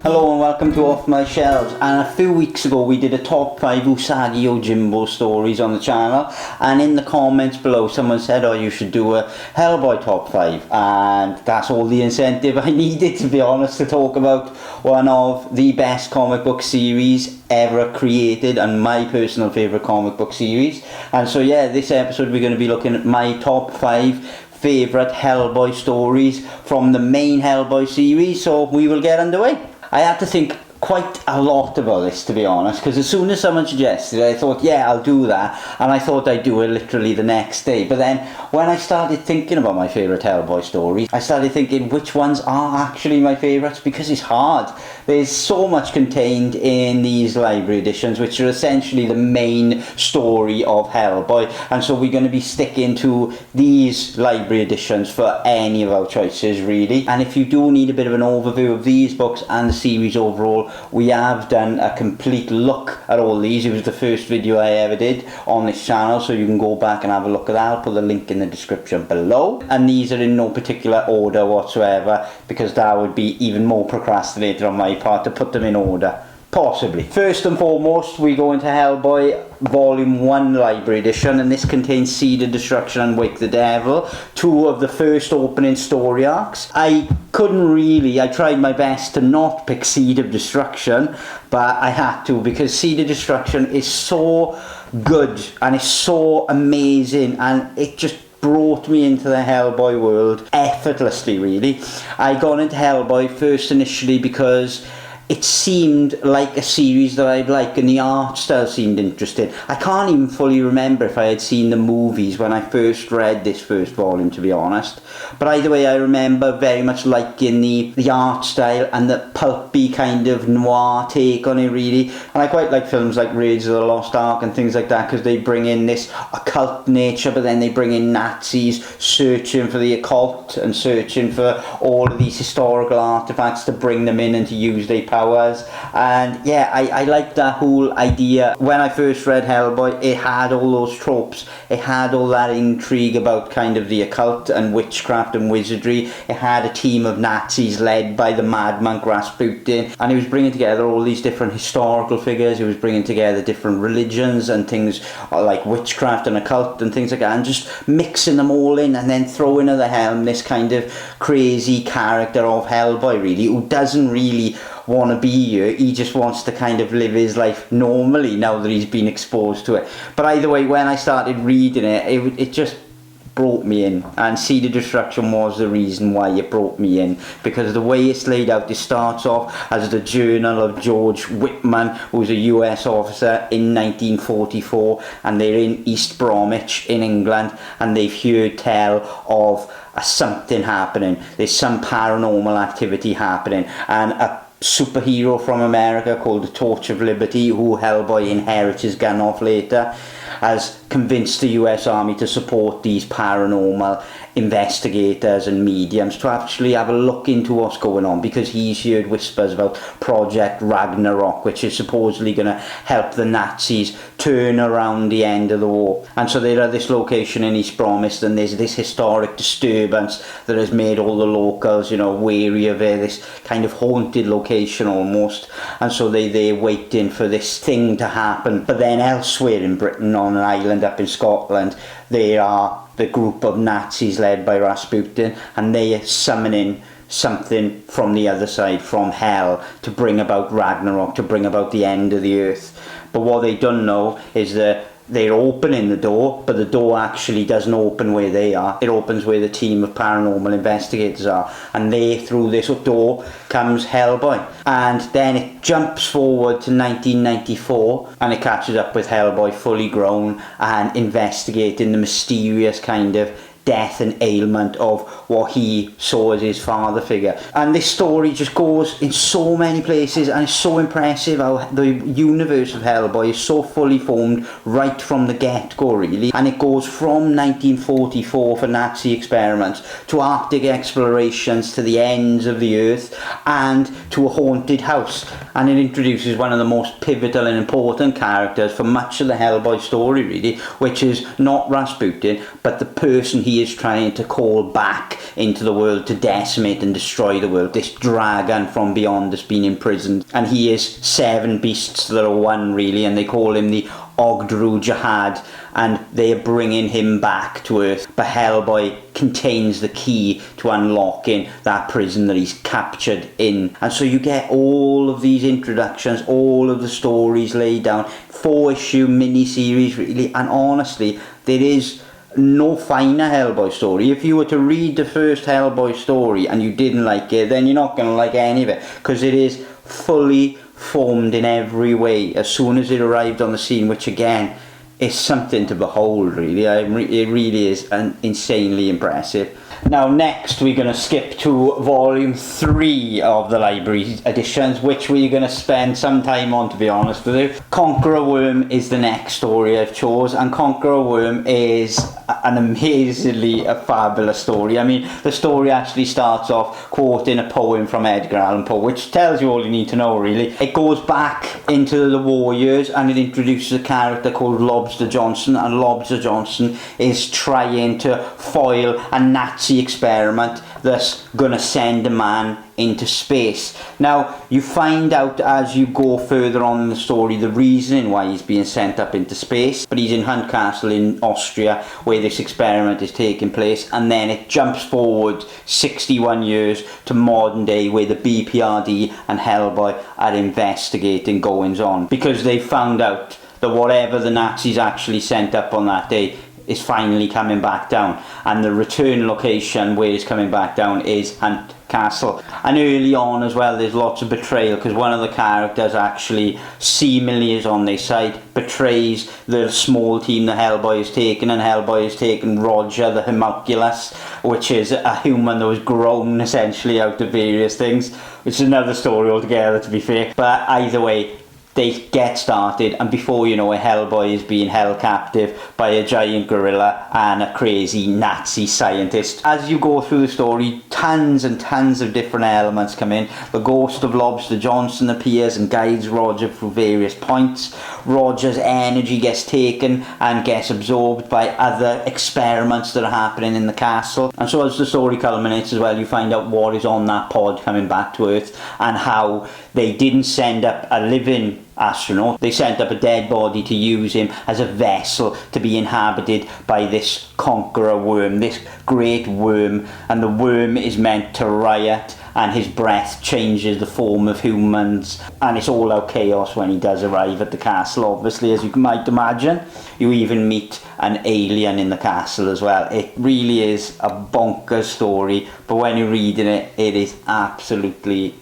Hello and welcome to Off My Shelves. And a few weeks ago we did a top 5 Usagi Yojimbo stories on the channel, and in the comments below someone said, oh, you should do a Hellboy top 5, and that's all the incentive I needed, to be honest, to talk about one of the best comic book series ever created and my personal favourite comic book series. And so yeah, this episode we're going to be looking at my top 5 favourite Hellboy stories from the main Hellboy series, so we will get underway. I had to think quite a lot about this, to be honest, because as soon as someone suggested it, I thought, yeah, I'll do that, and I thought I'd do it literally the next day. But then when I started thinking about my favourite Hellboy stories, I started thinking which ones are actually my favourites, because it's hard. There's so much contained in these library editions, which are essentially the main story of Hellboy, and so we're going to be sticking to these library editions for any of our choices, really. And if you do need a bit of an overview of these books and the series overall, we have done a complete look at all these. It was the first video I ever did on this channel, so you can go back and have a look at that. I'll put the link in the description below. And these are in no particular order whatsoever, because that would be even more procrastinated on my part to put them in order. Possibly. First and foremost, we go into Hellboy Volume 1 Library Edition, and this contains Seed of Destruction and Wake the Devil, two of the first opening story arcs. I tried my best to not pick Seed of Destruction, but I had to, because Seed of Destruction is so good and it's so amazing, and it just brought me into the Hellboy world effortlessly, really. I got into Hellboy first initially because it seemed like a series that I'd like, and the art style seemed interesting. I can't even fully remember if I had seen the movies when I first read this first volume, to be honest. But either way, I remember very much liking the art style and the pulpy kind of noir take on it, really. And I quite like films like Raiders of the Lost Ark and things like that, because they bring in this occult nature, but then they bring in Nazis searching for the occult and searching for all of these historical artifacts to bring them in and to use their powers. And yeah, I like that whole idea. When I first read Hellboy, it had all those tropes. It had all that intrigue about kind of the occult and witchcraft and wizardry. It had a team of Nazis led by the Mad Monk Rasputin, and he was bringing together all these different historical figures. He was bringing together different religions and things like witchcraft and occult and things like that, and just mixing them all in, and then throwing at the helm this kind of crazy character of Hellboy, really, who doesn't really want to be here. He just wants to kind of live his life normally now that he's been exposed to it. But either way, when I started reading it just brought me in, and Seed of Destruction was the reason why it brought me in, because the way it's laid out, it starts off as the journal of George Whitman, who's a US officer in 1944, and they're in East Bromwich in England, and they've heard tell of something happening. There's some paranormal activity happening, and a superhero from America called the Torch of Liberty, who Hellboy inherits his gun off later, has convinced the US Army to support these paranormal investigators and mediums to actually have a look into what's going on, because he's heard whispers about Project Ragnarok, which is supposedly going to help the Nazis turn around the end of the war. And so they're at this location in East Bromwich, and there's this historic disturbance that has made all the locals, wary of it, this kind of haunted location almost. And so they're waiting for this thing to happen. But then elsewhere in Britain, on an island up in Scotland, they are the group of Nazis led by Rasputin, and they are summoning something from the other side, from hell, to bring about Ragnarok, to bring about the end of the earth. But what they don't know is that they're opening the door, but the door actually doesn't open where they are. It opens where the team of paranormal investigators are, and through this door comes Hellboy. And then it jumps forward to 1994, and it catches up with Hellboy fully grown and investigating the mysterious kind of death and ailment of what he saw as his father figure. And this story just goes in so many places, and it's so impressive how the universe of Hellboy is so fully formed right from the get-go, really. And it goes from 1944 for Nazi experiments to Arctic explorations to the ends of the earth and to a haunted house. And it introduces one of the most pivotal and important characters for much of the Hellboy story, really, which is not Rasputin, but the person he he is trying to call back into the world to decimate and destroy the world. This dragon from beyond has been imprisoned, and he is 7 beasts that are one, really, and they call him the Ogdru Jihad, and they are bringing him back to Earth. But Hellboy contains the key to unlocking that prison that he's captured in. And so you get all of these introductions, all of the stories laid down, 4-issue mini-series, really, and honestly, there is no finer Hellboy story. If you were to read the first Hellboy story and you didn't like it, then you're not going to like any of it, because it is fully formed in every way as soon as it arrived on the scene, which again is something to behold, really. It really is insanely impressive. Now next we're going to skip to volume 3 of the library editions, which we're going to spend some time on, to be honest with you. Conqueror Worm is the next story I've chose, and Conqueror Worm is an amazingly fabulous story. I mean, the story actually starts off quoting a poem from Edgar Allan Poe, which tells you all you need to know, really. It goes back into the war years, and it introduces a character called Lobster Johnson, and Lobster Johnson is trying to foil a Nazi experiment that's gonna send a man into space. Now, you find out as you go further on in the story the reasoning why he's being sent up into space, but he's in Hunt Castle in Austria where this experiment is taking place, and then it jumps forward 61 years to modern day where the BPRD and Hellboy are investigating goings on, because they found out that whatever the Nazis actually sent up on that day is finally coming back down, and the return location where it's coming back down is Hunt Castle. And early on as well there's lots of betrayal, because one of the characters actually seemingly is on their side, betrays the small team that Hellboy has taken, and Hellboy has taken Roger the Homunculus, which is a human that was grown essentially out of various things, which is another story altogether, to be fair. But either way, they get started, and before you know it, Hellboy is being held captive by a giant gorilla and a crazy Nazi scientist. As you go through the story, tons and tons of different elements come in. The ghost of Lobster Johnson appears and guides Roger through various points. Roger's energy gets taken and gets absorbed by other experiments that are happening in the castle. And so as the story culminates as well, you find out what is on that pod coming back to Earth, and how they didn't send up a living astronaut, they sent up a dead body to use him as a vessel to be inhabited by this Conqueror Worm, this great worm, and the worm is meant to riot, and his breath changes the form of humans, and it's all out chaos when he does arrive at the castle, obviously, as you might imagine. You even meet an alien in the castle as well. It really is a bonkers story, but when you're reading it, it is absolutely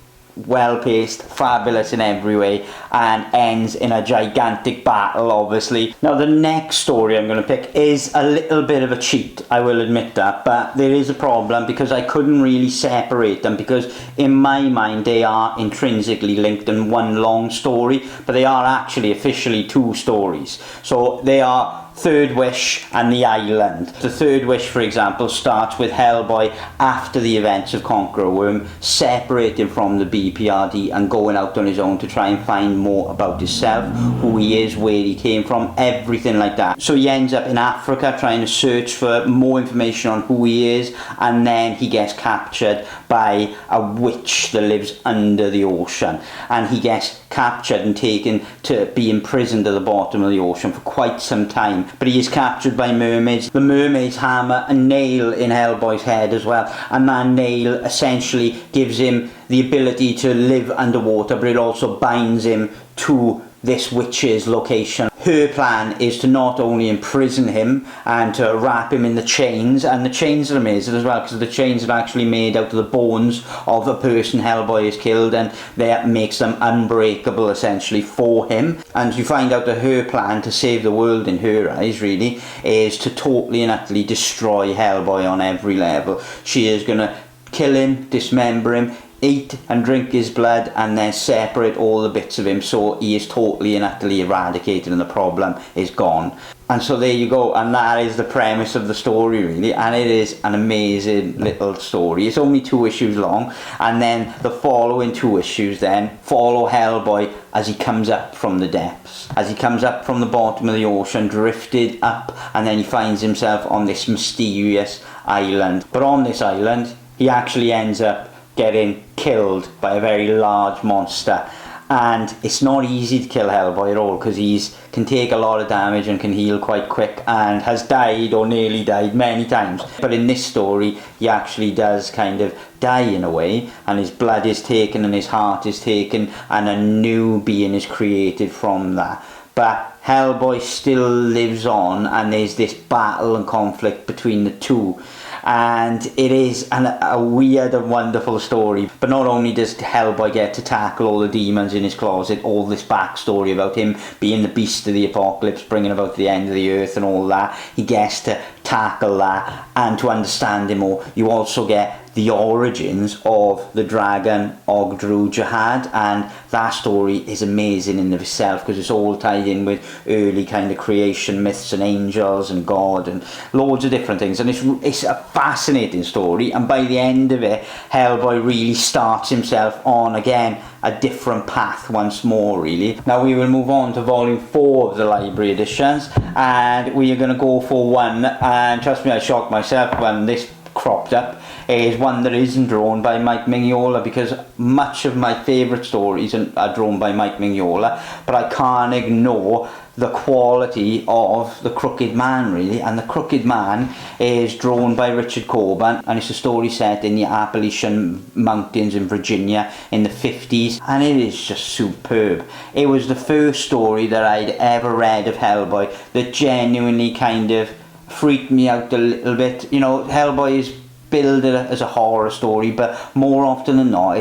well paced, fabulous in every way, and ends in a gigantic battle, obviously. Now the next story I'm going to pick is a little bit of a cheat, I will admit that, but there is a problem because I couldn't really separate them, because in my mind they are intrinsically linked in one long story, but they are actually officially 2 stories. So they are Third Wish and The Island. The Third Wish, for example, starts with Hellboy after the events of Conqueror Worm, separating from the BPRD and going out on his own to try and find more about himself, who he is, where he came from, everything like that. So he ends up in Africa trying to search for more information on who he is, and then he gets captured by a witch that lives under the ocean, and he gets captured and taken to be imprisoned at the bottom of the ocean for quite some time. But he is captured by mermaids. The mermaids hammer a nail in Hellboy's head as well, and that nail essentially gives him the ability to live underwater, but it also binds him to this witch's location. Her plan is to not only imprison him and to wrap him in the chains, and the chains are amazing as well, because the chains are actually made out of the bones of a person Hellboy has killed, and that makes them unbreakable essentially for him. And you find out that her plan to save the world, in her eyes really, is to totally and utterly destroy Hellboy on every level. She is going to kill him, dismember him, eat and drink his blood, and then separate all the bits of him so he is totally and utterly eradicated and the problem is gone. And so there you go, and that is the premise of the story really, and it is an amazing little story. It's only 2 issues long, and then the following 2 issues then follow Hellboy as he comes up from the depths, as he comes up from the bottom of the ocean, drifted up, and then he finds himself on this mysterious island. But on this island he actually ends up getting killed by a very large monster. And it's not easy to kill Hellboy at all, because he can take a lot of damage and can heal quite quick, and has died or nearly died many times. But in this story he actually does kind of die in a way, and his blood is taken and his heart is taken, and a new being is created from that. But Hellboy still lives on, and there's this battle and conflict between the two. And it is a weird and wonderful story. But not only does Hellboy get to tackle all the demons in his closet, all this backstory about him being the beast of the apocalypse, bringing about the end of the earth and all that, he gets to tackle that, and to understand him more, you also get the origins of the dragon Ogdru Jihad, and that story is amazing in of itself, because it's all tied in with early kind of creation myths and angels and God and loads of different things, and it's a fascinating story. And by the end of it, Hellboy really starts himself on again a different path once more really. Now we will move on to volume 4 of the library editions, and we are going to go for one, and trust me, I shocked myself when this cropped up, is one that isn't drawn by Mike Mignola, because much of my favourite stories are drawn by Mike Mignola, but I can't ignore the quality of The Crooked Man really. And The Crooked Man is drawn by Richard Coburn, and it's a story set in the Appalachian Mountains in Virginia in the 50s, and it is just superb. It was the first story that I'd ever read of Hellboy that genuinely kind of freaked me out a little bit. You know, Hellboy is billed as a horror story, but more often than not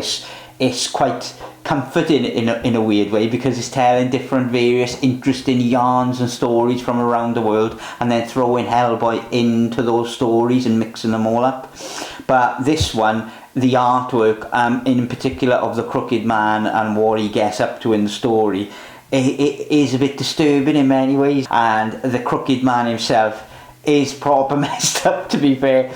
it's quite comforting in a weird way, because it's telling different various interesting yarns and stories from around the world, and then throwing Hellboy into those stories and mixing them all up. But this one, the artwork in particular of the Crooked Man and what he gets up to in the story, it is a bit disturbing in many ways, and the Crooked Man himself is proper messed up, to be fair.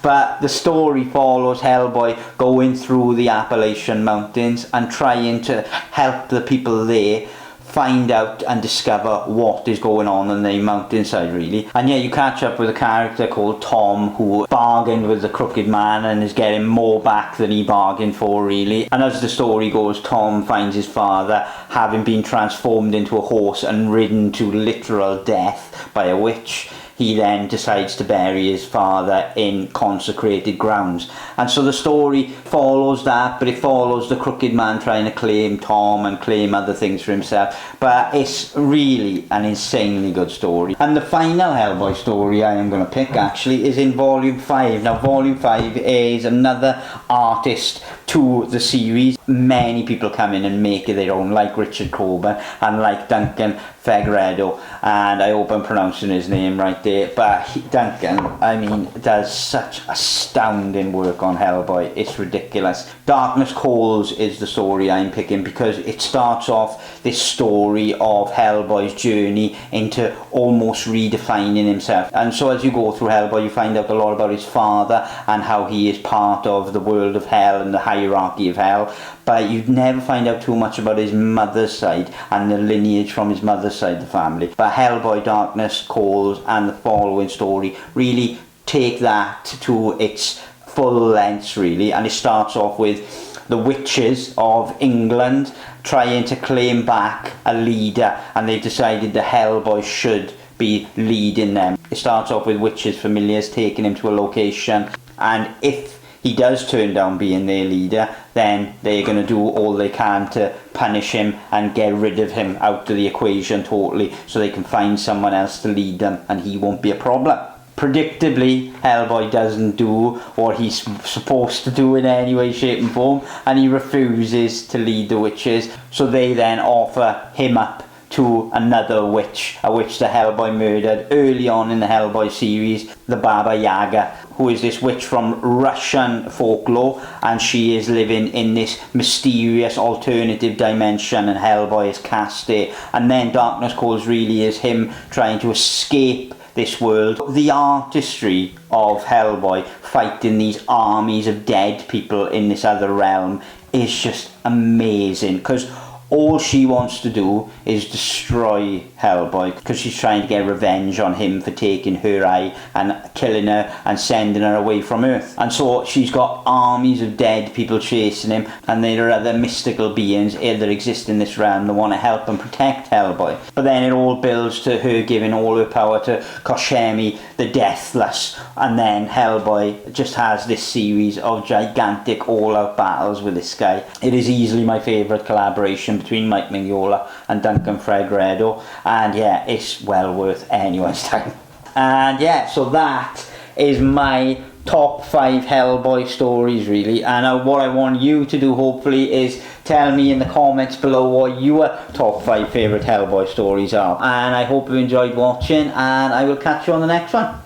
But the story follows Hellboy going through the Appalachian Mountains and trying to help the people there find out and discover what is going on the mountainside really. And yeah, you catch up with a character called Tom, who bargained with the Crooked Man and is getting more back than he bargained for really. And as the story goes, Tom finds his father having been transformed into a horse and ridden to literal death by a witch. He then decides to bury his father in consecrated grounds. And so the story follows that, but it follows the Crooked Man trying to claim Tom and claim other things for himself. But it's really an insanely good story. And the final Hellboy story I am going to pick actually is in volume 5. Now volume 5 is another artist to the series. Many people come in and make it their own, like Richard Coburn and like Duncan Fegredo, and I hope I'm pronouncing his name right there, but Duncan, I mean, does such astounding work on Hellboy. It's ridiculous. Darkness Calls is the story I'm picking, because it starts off this story of Hellboy's journey into almost redefining himself. And so as you go through Hellboy, you find out a lot about his father and how he is part of the world of hell and the hierarchy of hell, but you never find out too much about his mother's side and the lineage from his mother's side of the family. But Hellboy, Darkness Calls and the following story really take that to its full length really, and it starts off with the witches of England trying to claim back a leader, and they've decided the Hellboy should be leading them. It starts off with witches familiars taking him to a location, and if he does turn down being their leader, then they're going to do all they can to punish him and get rid of him out of the equation totally, so they can find someone else to lead them and he won't be a problem. Predictably, Hellboy doesn't do what he's supposed to do in any way, shape and form, and he refuses to lead the witches, so they then offer him up to another witch, a witch that Hellboy murdered early on in the Hellboy series, the Baba Yaga, who is this witch from Russian folklore, and she is living in this mysterious alternative dimension, and Hellboy is cast there. And then Darkness Calls really is him trying to escape this world. The artistry of Hellboy fighting these armies of dead people in this other realm is just amazing, because all she wants to do is destroy Hellboy, because she's trying to get revenge on him for taking her eye and killing her and sending her away from Earth. And so she's got armies of dead people chasing him, and there are other mystical beings that exist in this realm that want to help and protect Hellboy. But then it all builds to her giving all her power to Koshemi the Deathless, and then Hellboy just has this series of gigantic all-out battles with this guy. It is easily my favourite collaboration between Mike Mignola and Duncan Fegredo, and yeah, it's well worth anyone's time. And yeah, so that is my top 5 Hellboy stories really, and what I want you to do hopefully is tell me in the comments below what your top 5 favourite Hellboy stories are. And I hope you enjoyed watching, and I will catch you on the next one.